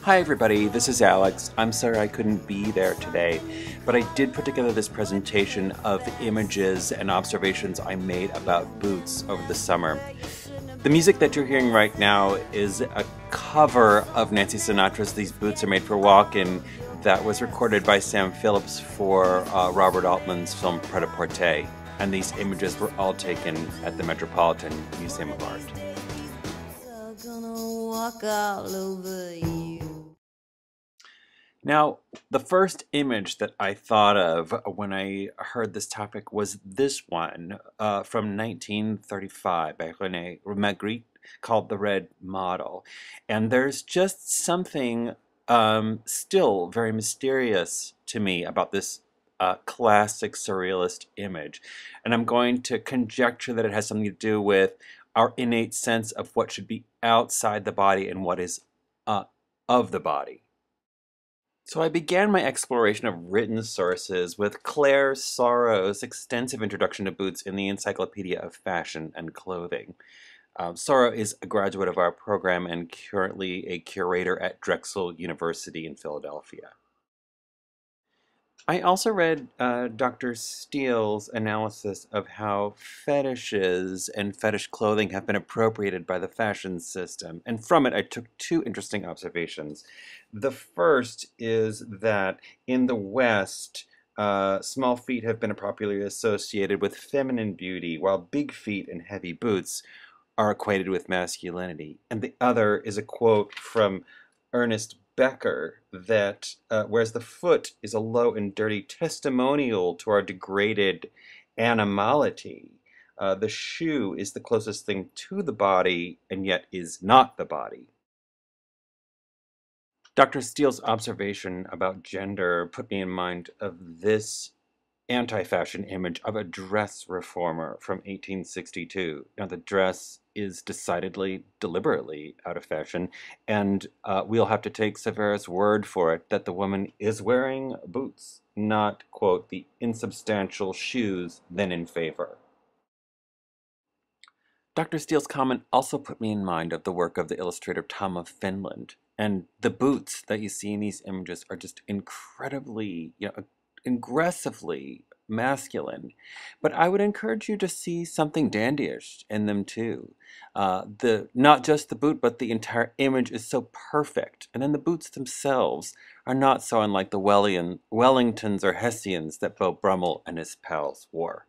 Hi everybody, this is Alex. I'm sorry I couldn't be there today, but I did put together this presentation of images and observations I made about boots over the summer. The music that you're hearing right now is a cover of Nancy Sinatra's These Boots Are Made for Walking that was recorded by Sam Phillips for Robert Altman's film Pret-a-Porter, and these images were all taken at the Metropolitan Museum of Art. Walk all over you. Now, the first image that I thought of when I heard this topic was this one from 1935 by René Magritte called The Red Model. And there's just something still very mysterious to me about this classic surrealist image. And I'm going to conjecture that it has something to do with our innate sense of what should be outside the body and what is of the body. So I began my exploration of written sources with Claire Sorrow's extensive introduction to boots in the Encyclopedia of Fashion and Clothing. Sorrow is a graduate of our program and currently a curator at Drexel University in Philadelphia. I also read Dr. Steele's analysis of how fetishes and fetish clothing have been appropriated by the fashion system, and from it I took two interesting observations. The first is that in the West, small feet have been popularly associated with feminine beauty, while big feet and heavy boots are equated with masculinity. And the other is a quote from Ernest Becker that whereas the foot is a low and dirty testimonial to our degraded animality, the shoe is the closest thing to the body and yet is not the body. Dr. Steele's observation about gender put me in mind of this anti-fashion image of a dress reformer from 1862. Now, the dress is decidedly, deliberately out of fashion, and we'll have to take Severa's word for it that the woman is wearing boots, not, quote, the insubstantial shoes then in favor. Dr. Steele's comment also put me in mind of the work of the illustrator Tom of Finland, and the boots that you see in these images are just incredibly, aggressively masculine, but I would encourage you to see something dandyish in them too. Not just the boot, but the entire image is so perfect, and then the boots themselves are not so unlike the Wellingtons or Hessians that Beau Brummel and his pals wore.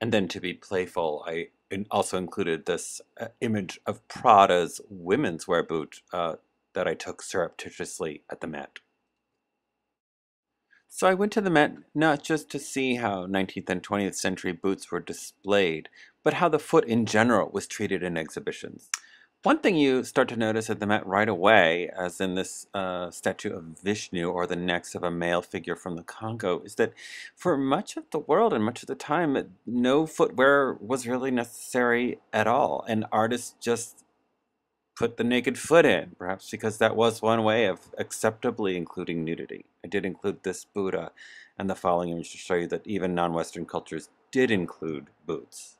And then to be playful, I also included this image of Prada's women's wear boot that I took surreptitiously at the Met. So I went to the Met not just to see how 19th and 20th century boots were displayed, but how the foot in general was treated in exhibitions. One thing you start to notice at the Met right away, as in this statue of Vishnu or the necks of a male figure from the Congo, is that for much of the world and much of the time, no footwear was really necessary at all, and artists just put the naked foot in, perhaps because that was one way of acceptably including nudity. I did include this Buddha and the following image to show you that even non-Western cultures did include boots.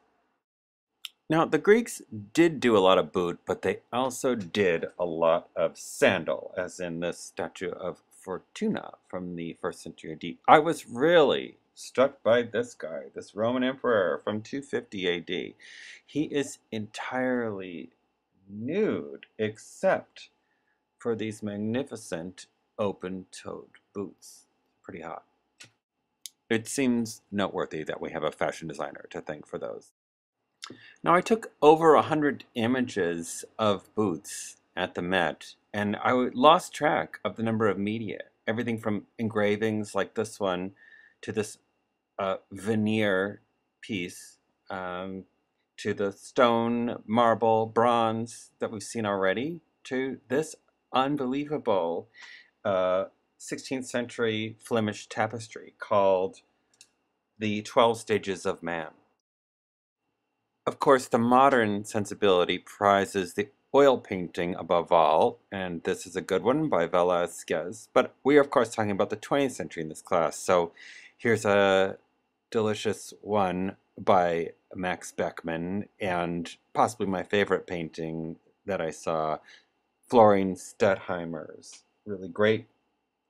Now, the Greeks did do a lot of boot, but they also did a lot of sandal, as in this statue of Fortuna from the 1st century AD. I was really struck by this guy, this Roman emperor from 250 AD. He is entirely nude, except for these magnificent open-toed boots. Pretty hot. It seems noteworthy that we have a fashion designer to thank for those. Now, I took over 100 images of boots at the Met, and I lost track of the number of media. Everything from engravings like this one to this veneer piece, to the stone, marble, bronze that we've seen already, to this unbelievable 16th century Flemish tapestry called The 12 Stages of Man. Of course, the modern sensibility prizes the oil painting above all, and this is a good one by Velázquez, but we are of course talking about the 20th century in this class, so here's a delicious one by Max Beckmann, and possibly my favorite painting that I saw Florine Stetheimer's really great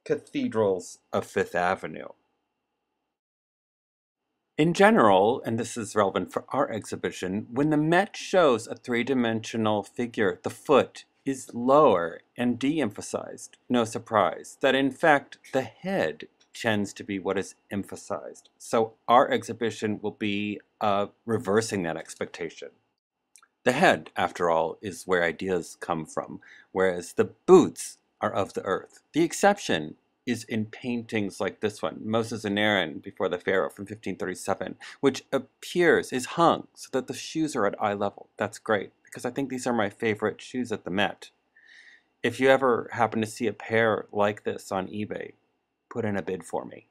Cathedrals of Fifth Avenue. In general, and this is relevant for our exhibition, when the Met shows a three-dimensional figure, the foot is lower and de-emphasized. No surprise that in fact the head tends to be what is emphasized. So our exhibition will be reversing that expectation. The head, after all, is where ideas come from, whereas the boots are of the earth. The exception is in paintings like this one, Moses and Aaron before the Pharaoh from 1537, which is hung so that the shoes are at eye level. That's great, because I think these are my favorite shoes at the Met. If you ever happen to see a pair like this on eBay, put in a bid for me.